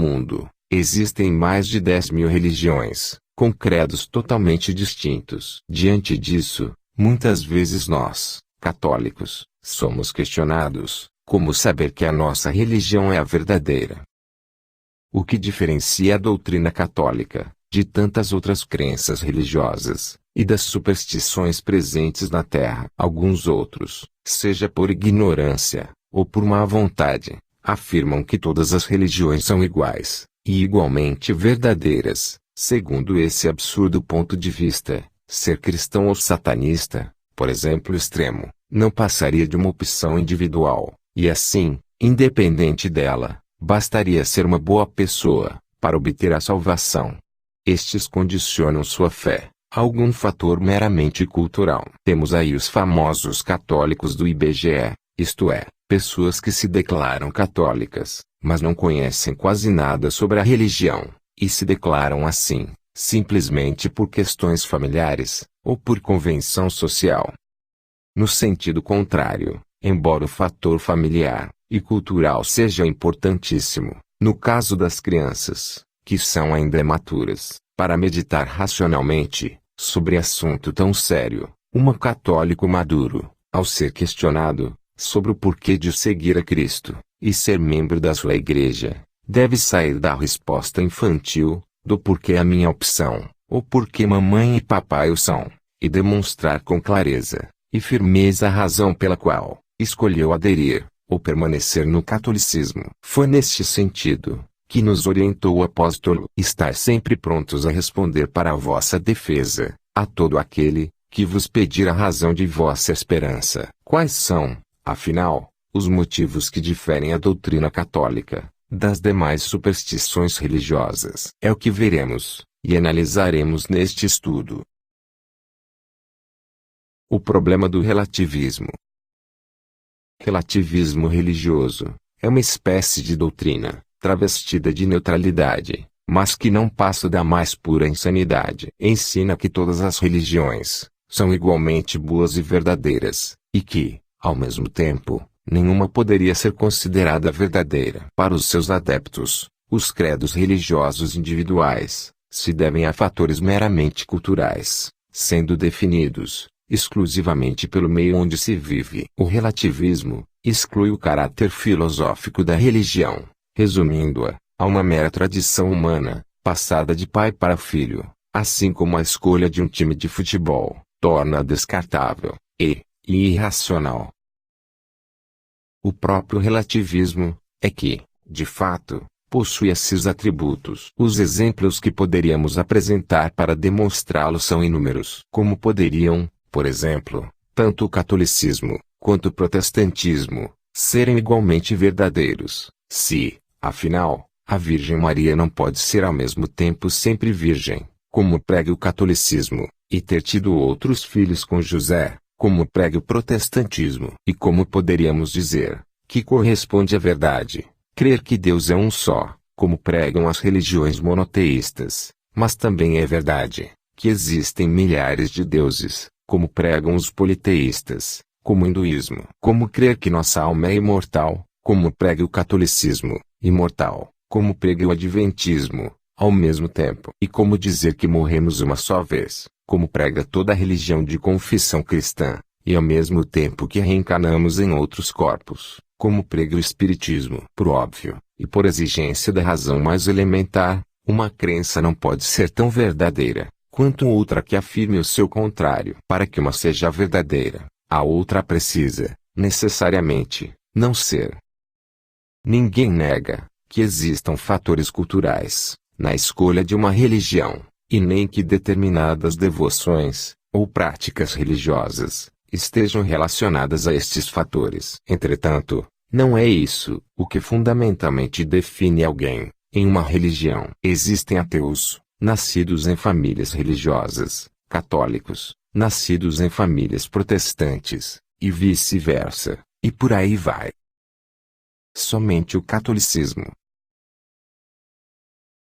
mundo, existem mais de 10.000 religiões, com credos totalmente distintos. Diante disso, muitas vezes nós, católicos, somos questionados: como saber que a nossa religião é a verdadeira? O que diferencia a doutrina católica de tantas outras crenças religiosas e das superstições presentes na Terra? Alguns outros, seja por ignorância ou por má vontade, afirmam que todas as religiões são iguais e igualmente verdadeiras. Segundo esse absurdo ponto de vista, ser cristão ou satanista, por exemplo extremo, não passaria de uma opção individual, e assim, independente dela, bastaria ser uma boa pessoa para obter a salvação. Estes condicionam sua fé a algum fator meramente cultural. Temos aí os famosos católicos do IBGE, isto é, pessoas que se declaram católicas, mas não conhecem quase nada sobre a religião, e se declaram assim, simplesmente por questões familiares, ou por convenção social. No sentido contrário, embora o fator familiar e cultural seja importantíssimo, no caso das crianças, que são ainda imaturas, para meditar racionalmente sobre assunto tão sério, um católico maduro, ao ser questionado sobre o porquê de seguir a Cristo e ser membro da sua igreja, deve sair da resposta infantil, do porquê a minha opção, ou porquê mamãe e papai o são, e demonstrar com clareza e firmeza a razão pela qual escolheu aderir ou permanecer no catolicismo. Foi neste sentido que nos orientou o apóstolo: estar sempre prontos a responder para a vossa defesa, a todo aquele que vos pedir a razão de vossa esperança. Quais são, afinal, os motivos que diferem a doutrina católica das demais superstições religiosas? É o que veremos e analisaremos neste estudo. O problema do relativismo. Relativismo religioso é uma espécie de doutrina travestida de neutralidade, mas que não passa da mais pura insanidade. Ensina que todas as religiões são igualmente boas e verdadeiras, e que, ao mesmo tempo, nenhuma poderia ser considerada verdadeira. Para os seus adeptos, os credos religiosos individuais se devem a fatores meramente culturais, sendo definidos exclusivamente pelo meio onde se vive. O relativismo exclui o caráter filosófico da religião, resumindo-a a uma mera tradição humana, passada de pai para filho, assim como a escolha de um time de futebol torna descartável e irracional. O próprio relativismo é que, de fato, possui esses atributos. Os exemplos que poderíamos apresentar para demonstrá-lo são inúmeros. Como poderiam, por exemplo, tanto o catolicismo quanto o protestantismo serem igualmente verdadeiros, se, afinal, a Virgem Maria não pode ser ao mesmo tempo sempre virgem, como prega o catolicismo, e ter tido outros filhos com José, como prega o protestantismo? E como poderíamos dizer que corresponde à verdade crer que Deus é um só, como pregam as religiões monoteístas, mas também é verdade que existem milhares de deuses, como pregam os politeístas, como o hinduísmo? Como crer que nossa alma é imortal, como prega o catolicismo, imortal, como prega o adventismo, ao mesmo tempo? E como dizer que morremos uma só vez, como prega toda a religião de confissão cristã, e ao mesmo tempo que reencarnamos em outros corpos, como prega o espiritismo? Por óbvio, e por exigência da razão mais elementar, uma crença não pode ser tão verdadeira quanto outra que afirme o seu contrário. Para que uma seja verdadeira, a outra precisa, necessariamente, não ser. Ninguém nega que existam fatores culturais na escolha de uma religião, e nem que determinadas devoções ou práticas religiosas estejam relacionadas a estes fatores. Entretanto, não é isso o que fundamentalmente define alguém em uma religião. Existem ateus, nascidos em famílias religiosas, católicos, nascidos em famílias protestantes, e vice-versa, e por aí vai. Somente o catolicismo.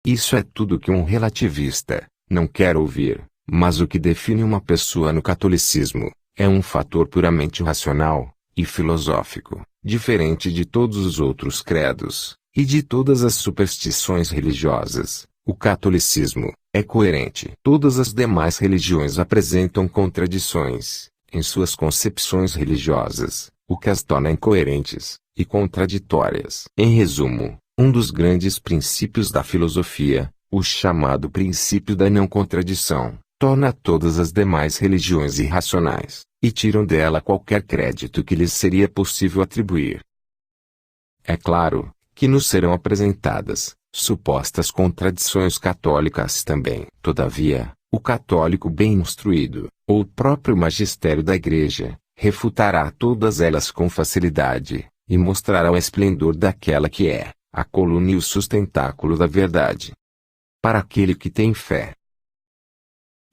Isso é tudo que um relativista não quer ouvir, mas o que define uma pessoa no catolicismo é um fator puramente racional e filosófico, diferente de todos os outros credos e de todas as superstições religiosas, o catolicismo é coerente. Todas as demais religiões apresentam contradições em suas concepções religiosas, o que as torna incoerentes e contraditórias. Em resumo, um dos grandes princípios da filosofia, o chamado princípio da não contradição, torna todas as demais religiões irracionais, e tiram dela qualquer crédito que lhes seria possível atribuir. É claro que nos serão apresentadas supostas contradições católicas também. Todavia, o católico bem instruído, ou o próprio magistério da Igreja, refutará todas elas com facilidade, e mostrará o esplendor daquela que é a coluna e o sustentáculo da verdade. Para aquele que tem fé.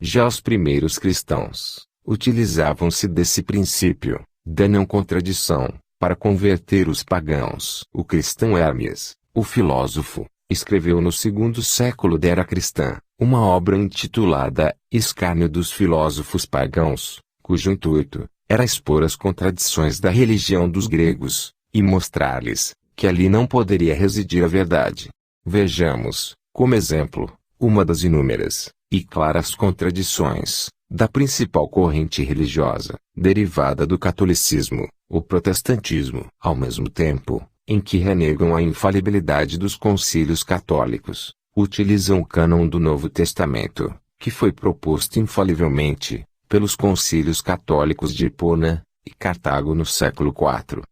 Já os primeiros cristãos utilizavam-se desse princípio, da não contradição, para converter os pagãos. O cristão Hermes, o filósofo, escreveu no segundo século da era cristã, uma obra intitulada Escárnio dos Filósofos Pagãos, cujo intuito era expor as contradições da religião dos gregos, e mostrar-lhes que ali não poderia residir a verdade. Vejamos, como exemplo, uma das inúmeras e claras contradições da principal corrente religiosa, derivada do catolicismo, o protestantismo. Ao mesmo tempo em que renegam a infalibilidade dos concílios católicos, utilizam o cânon do Novo Testamento, que foi proposto infalivelmente pelos concílios católicos de Hipona e Cartago no século IV.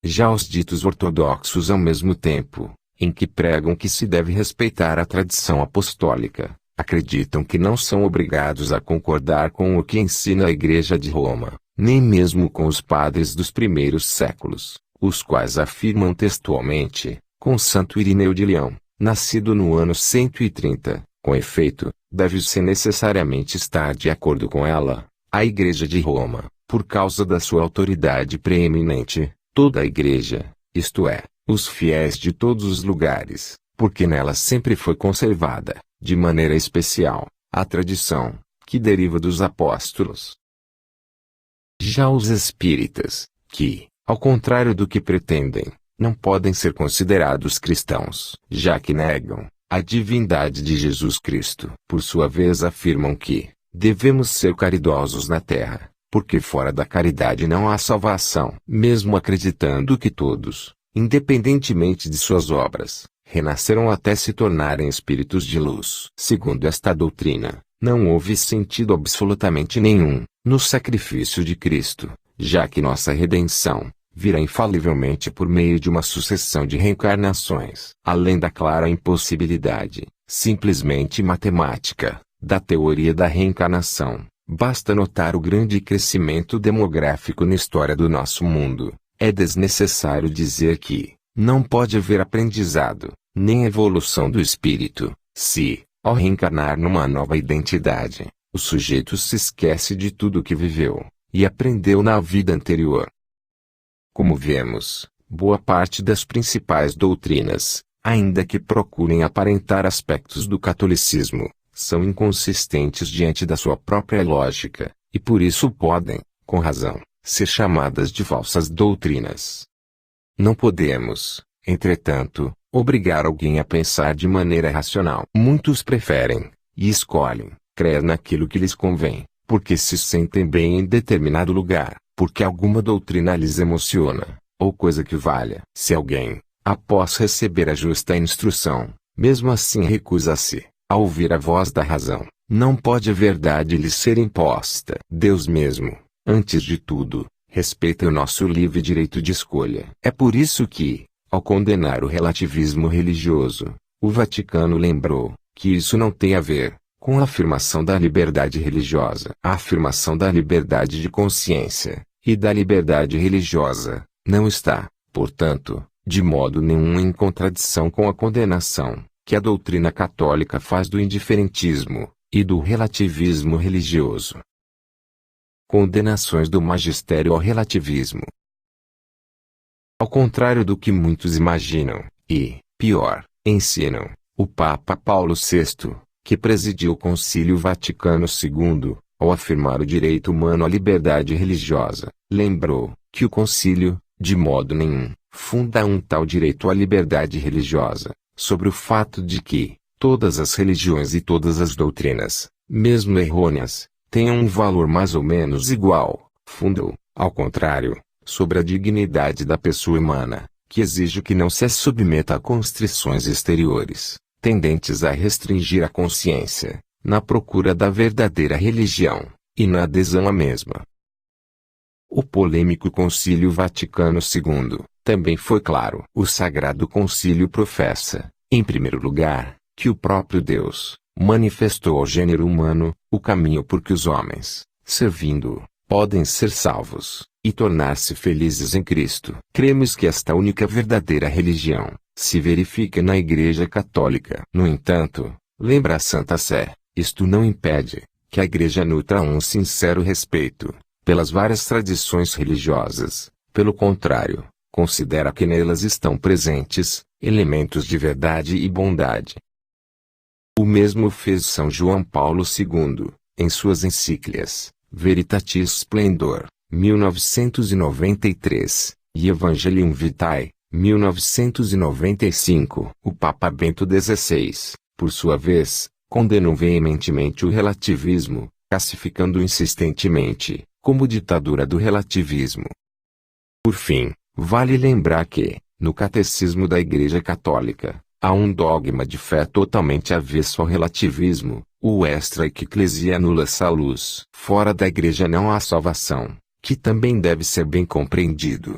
Já os ditos ortodoxos, ao mesmo tempo em que pregam que se deve respeitar a tradição apostólica, acreditam que não são obrigados a concordar com o que ensina a Igreja de Roma, nem mesmo com os padres dos primeiros séculos, os quais afirmam textualmente, com Santo Irineu de Leão, nascido no ano 130, com efeito, deve-se necessariamente estar de acordo com ela, a Igreja de Roma, por causa da sua autoridade preeminente, toda a Igreja, isto é, os fiéis de todos os lugares, porque nela sempre foi conservada, de maneira especial, a tradição, que deriva dos apóstolos. Já os espíritas, que, ao contrário do que pretendem, não podem ser considerados cristãos, já que negam a divindade de Jesus Cristo, por sua vez afirmam que devemos ser caridosos na terra, porque fora da caridade não há salvação. Mesmo acreditando que todos, independentemente de suas obras, renasceram até se tornarem espíritos de luz. Segundo esta doutrina, não houve sentido absolutamente nenhum no sacrifício de Cristo, já que nossa redenção virá infalivelmente por meio de uma sucessão de reencarnações. Além da clara impossibilidade, simplesmente matemática, da teoria da reencarnação, basta notar o grande crescimento demográfico na história do nosso mundo. É desnecessário dizer que não pode haver aprendizado, nem evolução do espírito, se, ao reencarnar numa nova identidade, o sujeito se esquece de tudo o que viveu e aprendeu na vida anterior. Como vemos, boa parte das principais doutrinas, ainda que procurem aparentar aspectos do catolicismo, são inconsistentes diante da sua própria lógica, e por isso podem, com razão, ser chamadas de falsas doutrinas. Não podemos, entretanto, obrigar alguém a pensar de maneira racional. Muitos preferem, e escolhem, crer naquilo que lhes convém, porque se sentem bem em determinado lugar, porque alguma doutrina lhes emociona, ou coisa que valha. Se alguém, após receber a justa instrução, mesmo assim recusa-se a ouvir a voz da razão, não pode a verdade lhe ser imposta. Deus mesmo, antes de tudo, respeita o nosso livre direito de escolha. É por isso que, ao condenar o relativismo religioso, o Vaticano lembrou que isso não tem a ver com a afirmação da liberdade religiosa. A afirmação da liberdade de consciência e da liberdade religiosa não está, portanto, de modo nenhum em contradição com a condenação que a doutrina católica faz do indiferentismo e do relativismo religioso. Condenações do magistério ao relativismo. Ao contrário do que muitos imaginam, e, pior, ensinam, o Papa Paulo VI, que presidiu o Concílio Vaticano II, ao afirmar o direito humano à liberdade religiosa, lembrou que o concílio, de modo nenhum, funda um tal direito à liberdade religiosa, sobre o fato de que todas as religiões e todas as doutrinas, mesmo errôneas, tenham um valor mais ou menos igual, fundam, ao contrário, sobre a dignidade da pessoa humana, que exige que não se submeta a constrições exteriores, tendentes a restringir a consciência, na procura da verdadeira religião, e na adesão à mesma. O polêmico Concílio Vaticano II, também foi claro. O Sagrado Concílio professa, em primeiro lugar, que o próprio Deus manifestou ao gênero humano o caminho por que os homens, servindo-o, podem ser salvos e tornar-se felizes em Cristo. Cremos que esta única verdadeira religião se verifica na Igreja Católica. No entanto, lembra a Santa Sé, isto não impede que a Igreja nutra um sincero respeito pelas várias tradições religiosas. Pelo contrário, considera que nelas estão presentes elementos de verdade e bondade. O mesmo fez São João Paulo II, em suas encíclicas Veritatis Splendor, 1993, e Evangelium Vitae, 1995. O Papa Bento XVI, por sua vez, condenou veementemente o relativismo, classificando insistentemente como ditadura do relativismo. Por fim, vale lembrar que, no Catecismo da Igreja Católica, há um dogma de fé totalmente avesso ao relativismo, o extra ecclesia nulla salus. Fora da Igreja não há salvação, que também deve ser bem compreendido.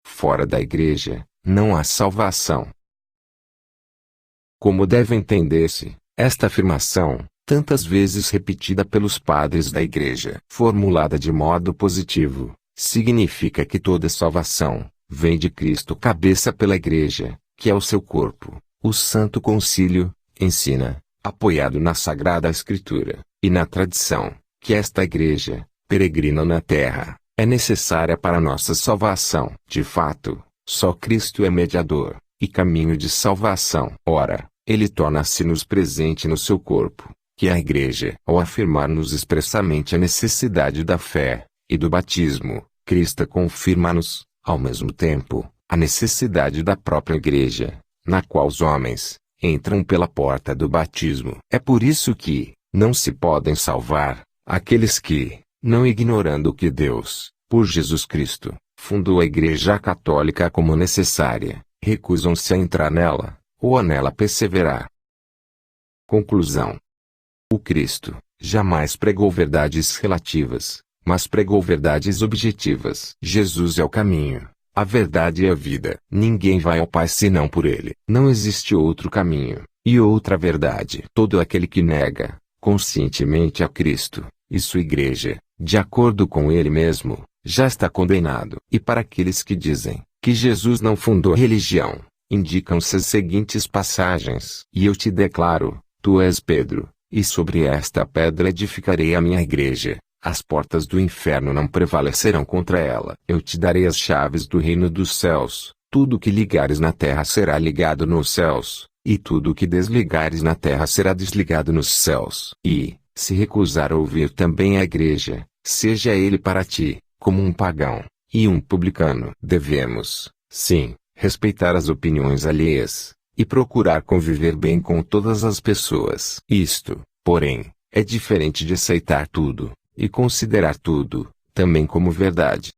Fora da Igreja, não há salvação. Como deve entender-se, esta afirmação, tantas vezes repetida pelos padres da Igreja, formulada de modo positivo, significa que toda salvação vem de Cristo cabeça pela Igreja, que é o seu corpo. O Santo Concílio ensina, apoiado na Sagrada Escritura e na tradição, que esta Igreja, peregrina na terra, é necessária para nossa salvação. De fato, só Cristo é mediador e caminho de salvação. Ora, ele torna-se-nos presente no seu corpo, que é a Igreja. Ao afirmar-nos expressamente a necessidade da fé e do batismo, Cristo confirma-nos, ao mesmo tempo, a necessidade da própria Igreja, na qual os homens entram pela porta do batismo. É por isso que não se podem salvar aqueles que, não ignorando que Deus, por Jesus Cristo, fundou a Igreja Católica como necessária, recusam-se a entrar nela, ou a nela perseverar. Conclusão. O Cristo jamais pregou verdades relativas, mas pregou verdades objetivas. Jesus é o caminho, a verdade e a vida. Ninguém vai ao Pai senão por ele. Não existe outro caminho, e outra verdade. Todo aquele que nega, conscientemente a Cristo, e sua Igreja, de acordo com ele mesmo, já está condenado. E para aqueles que dizem que Jesus não fundou religião, indicam-se as seguintes passagens. E eu te declaro, tu és Pedro, e sobre esta pedra edificarei a minha Igreja. As portas do inferno não prevalecerão contra ela. Eu te darei as chaves do reino dos céus. Tudo que ligares na terra será ligado nos céus, e tudo que desligares na terra será desligado nos céus. E, se recusar a ouvir também a Igreja, seja ele para ti, como um pagão, e um publicano. Devemos, sim, respeitar as opiniões alheias, e procurar conviver bem com todas as pessoas. Isto, porém, é diferente de aceitar tudo e considerar tudo, também como verdade.